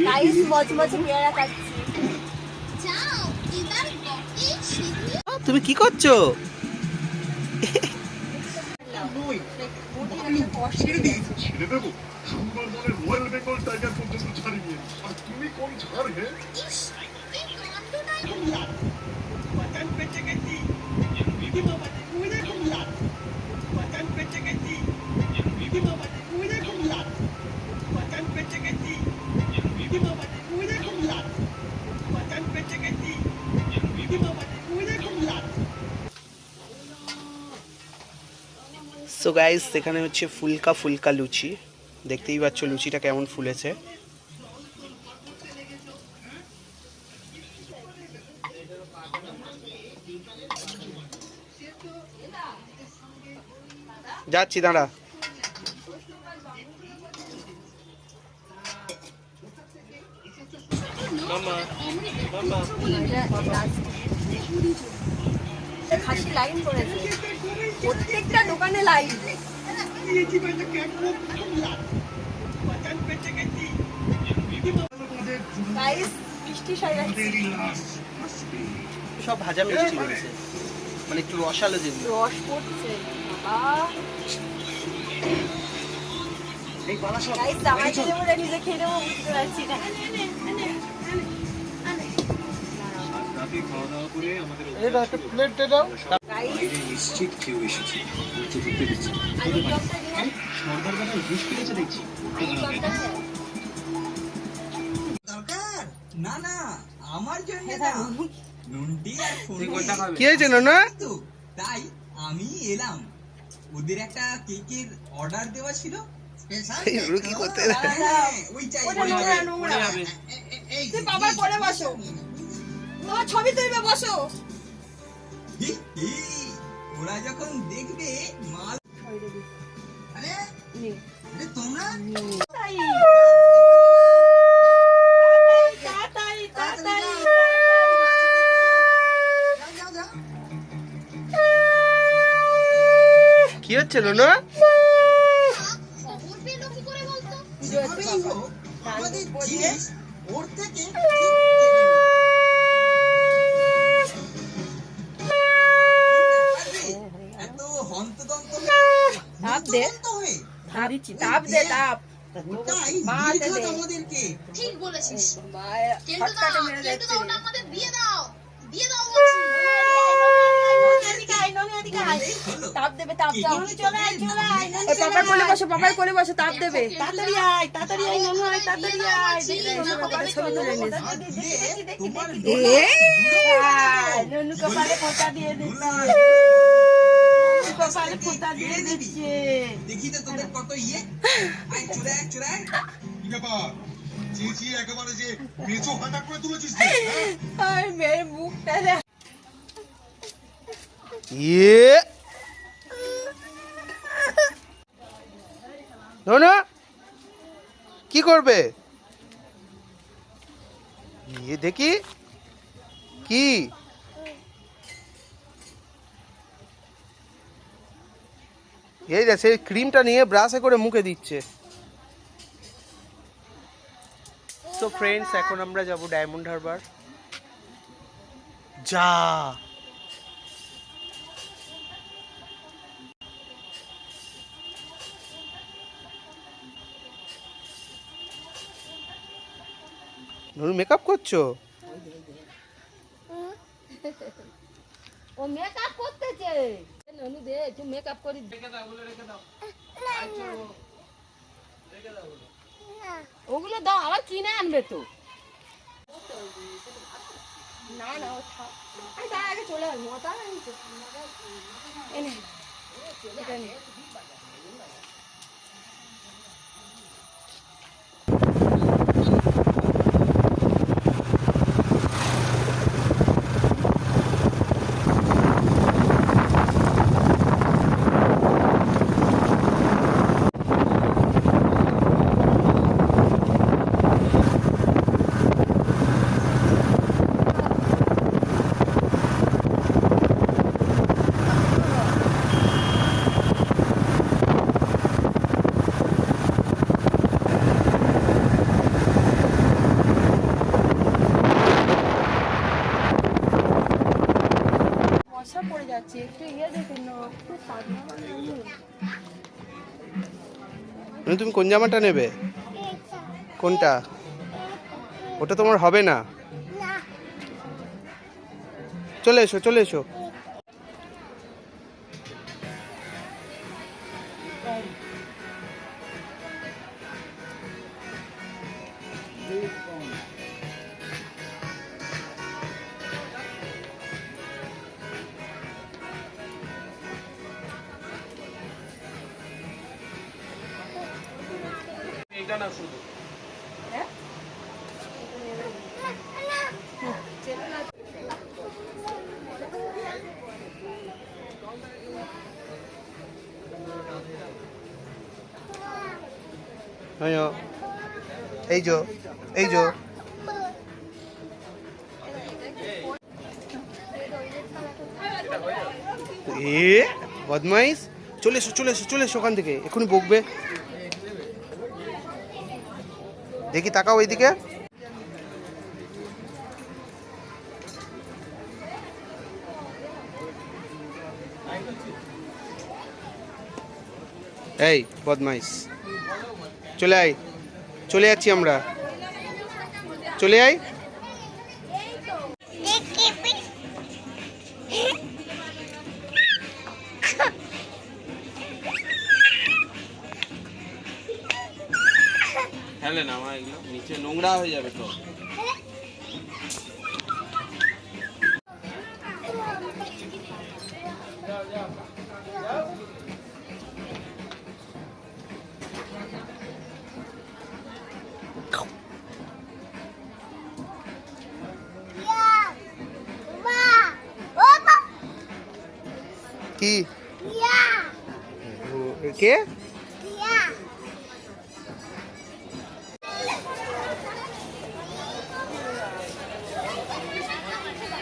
Guys মজমজে পেয়ারা খাচ্ছি। তুমি কি করছো? সো গাইস এখানে হচ্ছে ফুলকা ফুলকা লুচি, দেখতেই পাচ্ছ লুচিটা কেমন ফুলেছে। যাচ্ছি দাঁড়া। খাসি লাইন করেছে, প্রত্যেকটা দোকানে লাইন। গাইস মিষ্টি সাজাচ্ছি, সব ভাজা মিষ্টি রয়েছে, মানে একটু রসালো যেগুলো। রস পড়ছে গাইস। জামাই খেলে বলে নিজে খেয়ে নেবো, বুঝতে পারছি না। কি হয়েছে না? তাই আমি এলাম, ওদের একটা কেকের অর্ডার দেওয়া ছিল। বাবার পরে বসো, তোমার ছবি তুলবে, বসো। ওরা যখন দেখবে মাল, আরে তোমরা কি হচ্ছে না? আমাদের জিনিস ওর থেকে এত হন্তদন্ত তাপ দে, তাপ দে, তাপ আমাদেরকে। ঠিক বলেছিস, ফটকাটা মেরে যাচ্ছে। আমাদের দিয়ে দাও, দিয়ে দাও। তাপ দেবে, তাপ দাও। পাপার কোলে বসো, পাপার কোলে বসো, তাপ দেবে। তাড়াতাড়ি আয়, তাড়াতাড়ি আয়, ননু আয়, তাড়াতাড়ি আয়। ছবি তুলে নিস। ননু কপালে ফোঁটা দিয়ে দিচ্ছে, কপালে ফোঁটা দিয়ে দিচ্ছে। দেখি তো তোদের কত ইয়ে। আয় চলে আয়, চলে আয়। কি ব্যাপার চেঁচি একেবারে যে মেচো ফাটা করে তুলেছিস? আর মেয়ের মুখটা দেখ। ইয়ে না, কি করবে? ইয়ে দেখি কি এই যে সেই ক্রিমটা নিয়ে ব্রাশে করে মুখে দিচ্ছে। তো ফ্রেন্ডস এখন আমরা যাব ডায়মন্ড হারবার। যা তুমি মেকআপ করছো? ও মেকআপ করতেছে। ননু দে, তুই মেকআপ করি। ওগুলো দাও, আবার কিনে আনবে তো। না না, ও থাক, আমি তার আগে চলে আসবো। তার এনে এটা নে। দিচ্ছি, একটু ইয়ে দেখে নাও, খুব পাতলা বানানো। তুমি কোন জামাটা নেবে? কোনটা? ওটা তোমার হবে না। চলে এসো, চলে এসো। এই যো, এই যো। বদমাইশ, চলে এসো, চলে এসো, চলে এসো ওখান থেকে, এখনই বকবে। দেখি, তাকাও এইদিকে। এই বদমাইশ, চলে আয়, চলে যাচ্ছি আমরা, চলে আয়। ফেলে না আমার, এগুলো নিচে নোংরা হয়ে যাবে তো। কি কে?